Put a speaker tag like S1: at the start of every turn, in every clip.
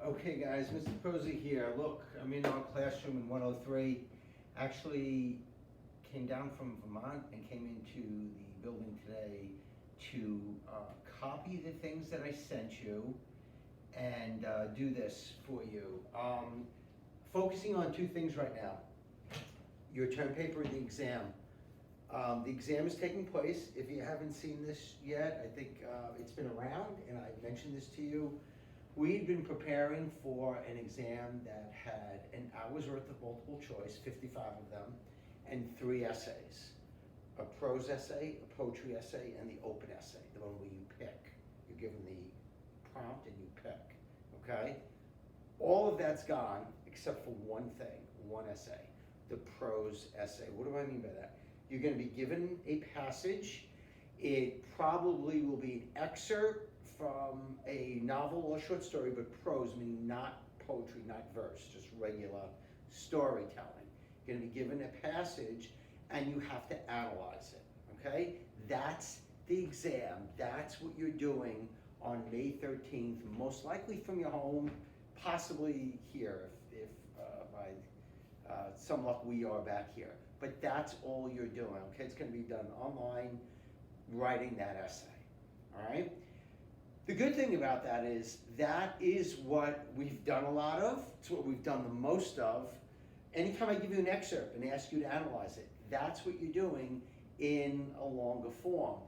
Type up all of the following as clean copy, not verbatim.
S1: Okay, guys, Mr. Posey here. Look, I'm in our classroom in 103. Actually came down from Vermont and came into the building today to copy the things that I sent you and do this for you. Focusing on two things right now. Your term paper and the exam. The exam is taking place. If you haven't seen this yet, I think it's been around and I mentioned this to you. We'd been preparing for an exam that had an hour's worth of multiple choice, 55 of them, and 3 essays. A prose essay, a poetry essay, and the open essay, the one where you pick. You're given the prompt and you pick, okay? All of that's gone except for one thing, one essay, the prose essay. What do I mean by that? You're gonna be given a passage. It probably will be an excerpt from a novel or short story, but prose, meaning not poetry, not verse, just regular storytelling. You're gonna be given a passage and you have to analyze it, okay? That's the exam. That's what you're doing on May 13th, most likely from your home, possibly here if by some luck we are back here. But that's all you're doing, okay? It's gonna be done online, writing that essay, all right? The good thing about that is what we've done a lot of. It's what we've done the most of. Anytime I give you an excerpt and ask you to analyze it, that's what you're doing in a longer form.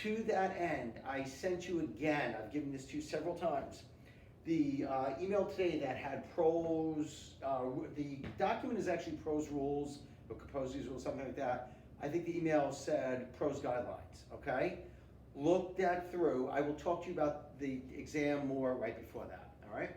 S1: To that end, I sent you again, I've given this to you several times, the email today that had prose, the document is actually prose rules, or composers rules, something like that. I think the email said prose guidelines, okay? Look that through. I will talk to you about the exam more right before that, all right?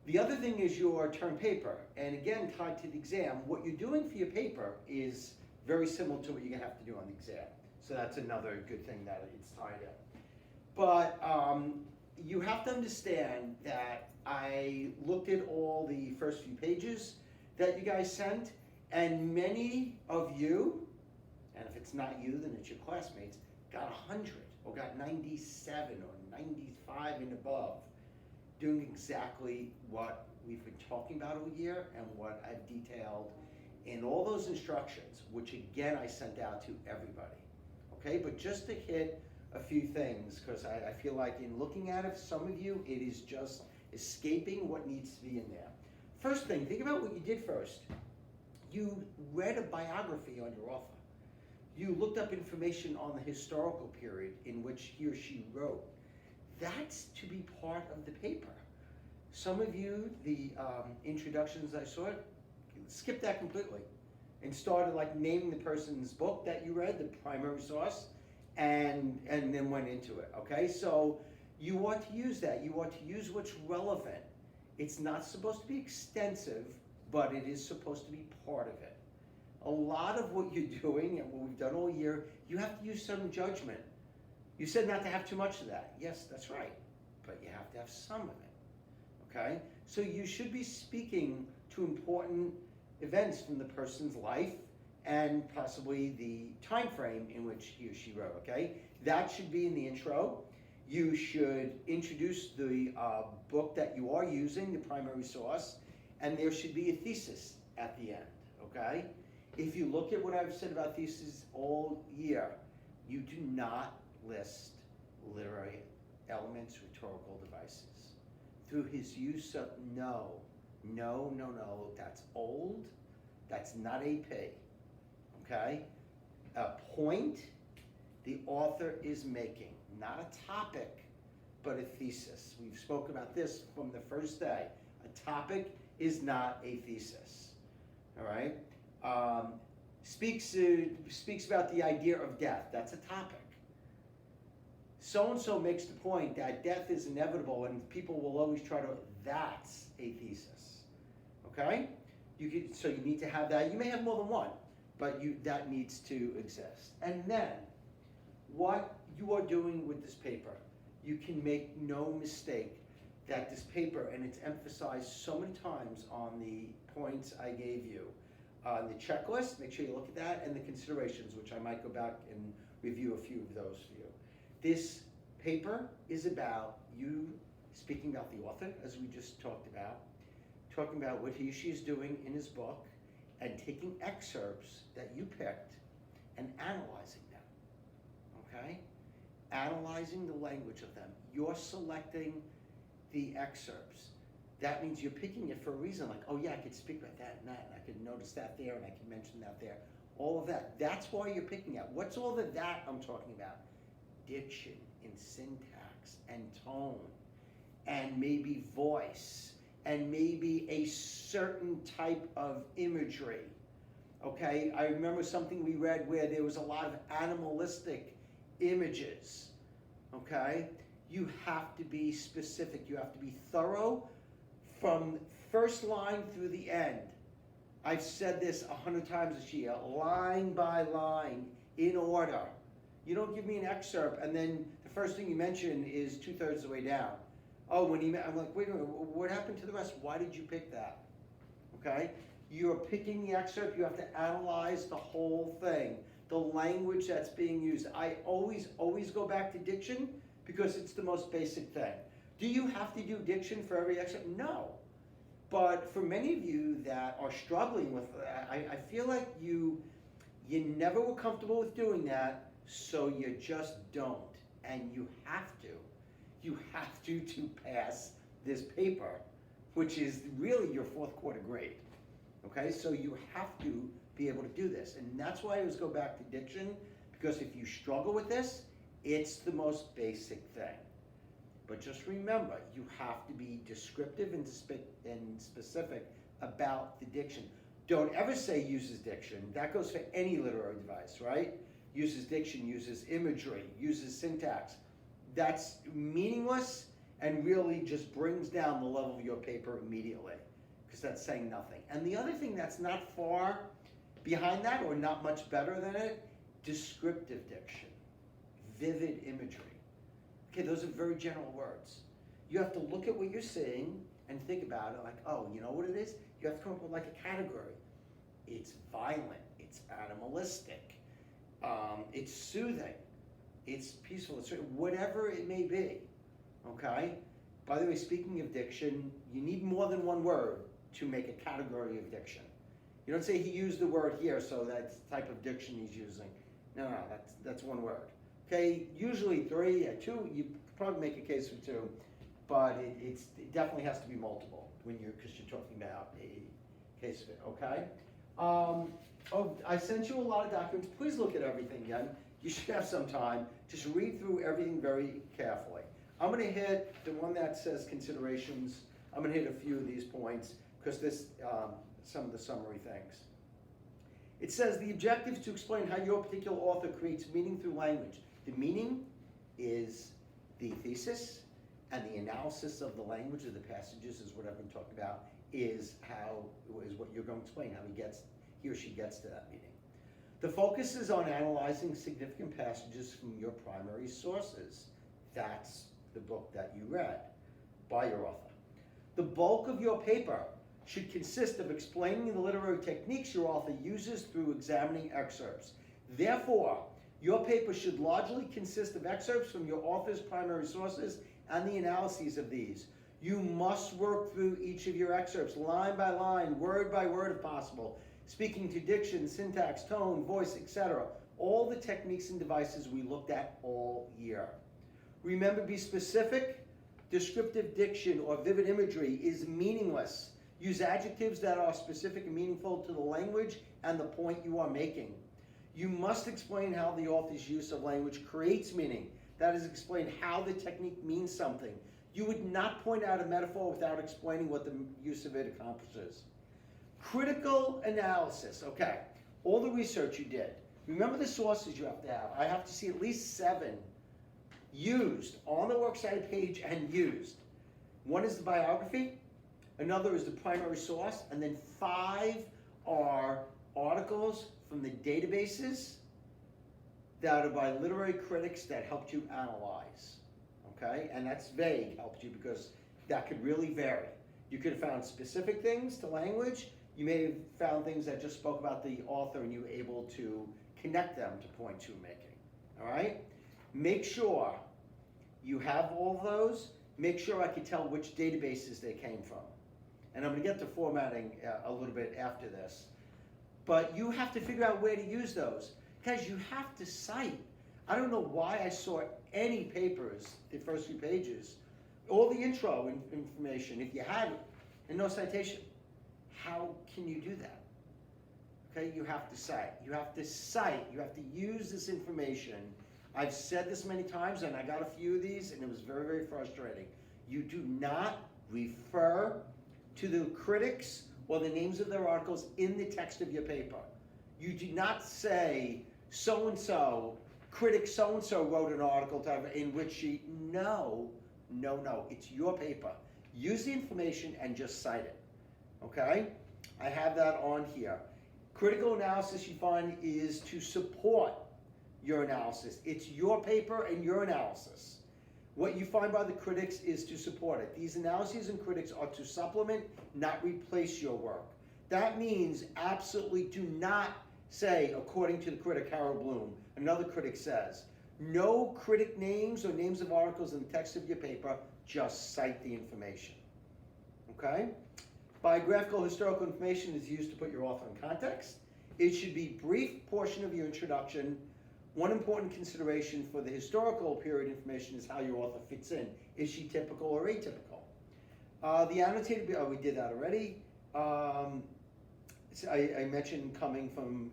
S1: The other thing is your term paper, and again, tied to the exam, what you're doing for your paper is very similar to what you're gonna have to do on the exam. So that's another good thing that it's tied in. But you have to understand that I looked at all the first few pages that you guys sent, and many of you, and if it's not you, then it's your classmates, got 100 or got 97 or 95 and above, doing exactly what we've been talking about all year and what I've detailed in all those instructions, which again I sent out to everybody. Okay, but just to hit a few things, because I feel like in looking at it, some of you, it is just escaping what needs to be in there. First thing, think about what you did first. You read a biography on your author. You looked up information on the historical period in which he or she wrote. That's to be part of the paper. Some of you, the introductions I saw, skipped that completely and started like naming the person's book that you read, the primary source, and then went into it, okay? So you want to use that. You want to use what's relevant. It's not supposed to be extensive, but it is supposed to be part of it. A lot of what you're doing and what we've done all year, you have to use some judgment. You said not to have too much of that. Yes, that's right, but you have to have some of it, okay? So you should be speaking to important events from the person's life and possibly the time frame in which he or she wrote, okay? That should be in the intro. You should introduce the book that you are using, the primary source, and there should be a thesis at the end, okay? If you look at what I've said about theses all year, you do not list literary elements, rhetorical devices. Through his use of no, that's old, that's not AP, okay? A point the author is making, not a topic, but a thesis. We've spoken about this from the first day. A topic is not a thesis, all right? Speaks about the idea of death. That's a topic. So-and-so makes the point that death is inevitable and people will always try to, that's a thesis, okay? So you need to have that. You may have more than one, but that needs to exist. And then, what you are doing with this paper, you can make no mistake that this paper, and it's emphasized so many times on the points I gave you, the checklist, make sure you look at that, and the considerations, which I might go back and review a few of those for you. This paper is about you speaking about the author, as we just talked about, talking about what he or she is doing in his book, and taking excerpts that you picked and analyzing them, okay? Analyzing the language of them. You're selecting the excerpts. That means you're picking it for a reason, like, oh yeah, I could speak about that and that, and I could notice that there, and I could mention that there. All of that. That's why you're picking it. What's all of that I'm talking about? Diction and syntax and tone and maybe voice and maybe a certain type of imagery. Okay, I remember something we read where there was a lot of animalistic images. Okay, you have to be specific. You have to be thorough from first line through the end. I've said this 100 times this year, line by line, in order. You don't give me an excerpt and then the first thing you mention is 2/3 of the way down. Oh, I'm like, wait a minute, what happened to the rest? Why did you pick that? Okay? You're picking the excerpt, you have to analyze the whole thing, the language that's being used. I always go back to diction because it's the most basic thing. Do you have to do diction for every excerpt? No. But for many of you that are struggling with that, I feel like you never were comfortable with doing that, so you just don't. And you have to. You have to pass this paper, which is really your 4th quarter grade. Okay, so you have to be able to do this. And that's why I always go back to diction, because if you struggle with this, it's the most basic thing. But just remember, you have to be descriptive and specific about the diction. Don't ever say uses diction. That goes for any literary device, right? Uses diction, uses imagery, uses syntax. That's meaningless and really just brings down the level of your paper immediately, because that's saying nothing. And the other thing that's not far behind that, or not much better than it, descriptive diction, vivid imagery. Okay, those are very general words. You have to look at what you're seeing and think about it like, oh, you know what it is? You have to come up with like a category. It's violent, it's animalistic, it's soothing, it's peaceful, it's whatever it may be, okay? By the way, speaking of diction, you need more than one word to make a category of diction. You don't say he used the word here, so that's the type of diction he's using. No, that's one word. Okay, usually 3, 2, you could probably make a case for 2, but it definitely has to be multiple because you're talking about a case of it, okay? I sent you a lot of documents. Please look at everything again. You should have some time. Just read through everything very carefully. I'm gonna hit the one that says considerations. I'm gonna hit a few of these points because this, some of the summary things. It says the objective is to explain how your particular author creates meaning through language. The meaning is the thesis, and the analysis of the language of the passages is what I've been talking about, is what you're going to explain, how he or she gets to that meaning. The focus is on analyzing significant passages from your primary sources. That's the book that you read by your author. The bulk of your paper should consist of explaining the literary techniques your author uses through examining excerpts. Therefore, your paper should largely consist of excerpts from your author's primary sources and the analyses of these. You must work through each of your excerpts, line by line, word by word if possible, speaking to diction, syntax, tone, voice, etc. All the techniques and devices we looked at all year. Remember, be specific. Descriptive diction or vivid imagery is meaningless. Use adjectives that are specific and meaningful to the language and the point you are making. You must explain how the author's use of language creates meaning. That is, explain how the technique means something. You would not point out a metaphor without explaining what the use of it accomplishes. Critical analysis. Okay, all the research you did. Remember the sources you have to have. I have to see at least 7 used on the works cited page and used. One is the biography, another is the primary source, and then 5 are articles from the databases that are by literary critics that helped you analyze, okay? And that's vague, helped you, because that could really vary. You could have found specific things to language. You may have found things that just spoke about the author and you were able to connect them to points you were making, all right? Make sure you have all of those. make sure I could tell which databases they came from. And I'm gonna get to formatting a little bit after this. But you have to figure out where to use those. Guys, you have to cite. I don't know why I saw any papers, the first few pages, all the intro information, if you had it, and no citation. How can you do that? Okay, you have to cite. You have to cite. You have to use this information. I've said this many times, and I got a few of these, and it was very, very frustrating. You do not refer to the critics or the names of their articles in the text of your paper. You do not say, so-and-so, critic so-and-so wrote an article in which she, no, it's your paper. Use the information and just cite it, okay? I have that on here. Critical analysis you find is to support your analysis. It's your paper and your analysis. What you find by the critics is to support it. These analyses and critics are to supplement, not replace your work. That means absolutely do not say, according to the critic Harold Bloom, another critic says, no critic names or names of articles in the text of your paper, just cite the information, okay? Biographical historical information is used to put your author in context. It should be a brief portion of your introduction. One important consideration for the historical period information is how your author fits in. Is she typical or atypical? The annotated, we did that already. I mentioned coming from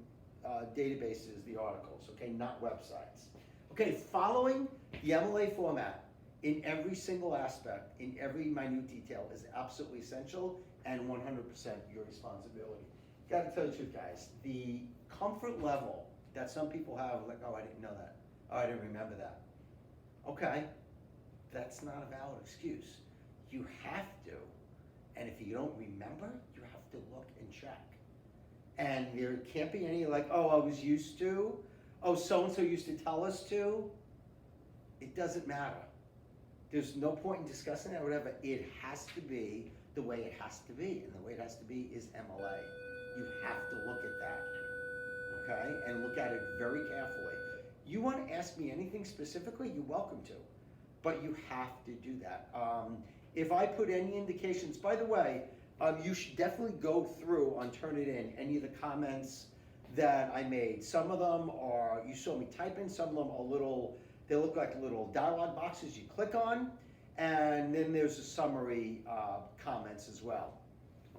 S1: databases, the articles, okay, not websites. Okay, following the MLA format in every single aspect, in every minute detail is absolutely essential and 100% your responsibility. Gotta tell you the truth, guys, the comfort level that some people have, like, oh, I didn't know that. Oh, I didn't remember that. Okay, that's not a valid excuse. You have to, and if you don't remember, you have to look and check. And there can't be any like, oh, I was used to, oh, so-and-so used to tell us to. It doesn't matter. There's no point in discussing that or whatever. It has to be the way it has to be, and the way it has to be is MLA. You have to look at that, okay? And look at it very carefully. You want to ask me anything specifically, you're welcome to, but you have to do that. If I put any indications, by the way, you should definitely go through on Turnitin any of the comments that I made. Some of them are, you saw me type in, some of them are little, they look like little dialogue boxes you click on, and then there's a summary comments as well.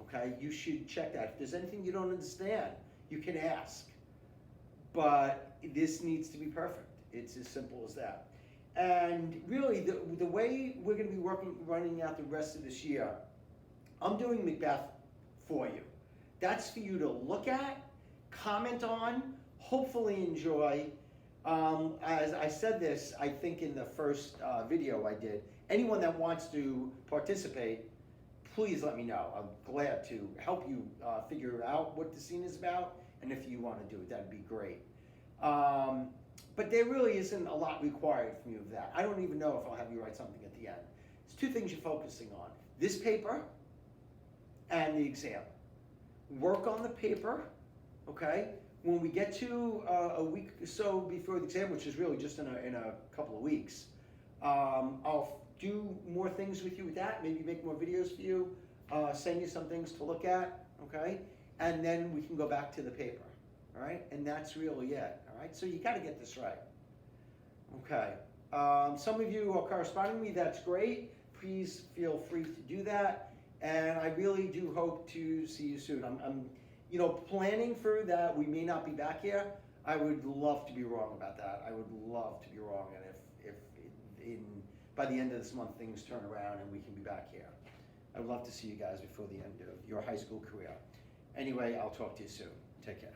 S1: Okay, you should check that. If there's anything you don't understand, you can ask. But this needs to be perfect. It's as simple as that. And really, the way we're going to be running out the rest of this year, I'm doing Macbeth for you. That's for you to look at, comment on, hopefully enjoy. As I said this, I think in the first video I did, anyone that wants to participate, please let me know. I'm glad to help you figure out what the scene is about, and if you want to do it, that'd be great. But there really isn't a lot required from you of that. I don't even know if I'll have you write something at the end. It's two things you're focusing on. This paper and the exam. Work on the paper, okay? When we get to a week or so before the exam, which is really just in a couple of weeks, I'll do more things with you with that, maybe make more videos for you, send you some things to look at, okay? And then we can go back to the paper, all right? And that's really it, all right? So you gotta get this right, okay? Some of you are corresponding with me, that's great. Please feel free to do that. And I really do hope to see you soon. I'm planning for that. We may not be back here. I would love to be wrong about that. I would love to be wrong. And if by the end of this month things turn around and we can be back here, I would love to see you guys before the end of your high school career. Anyway, I'll talk to you soon. Take care.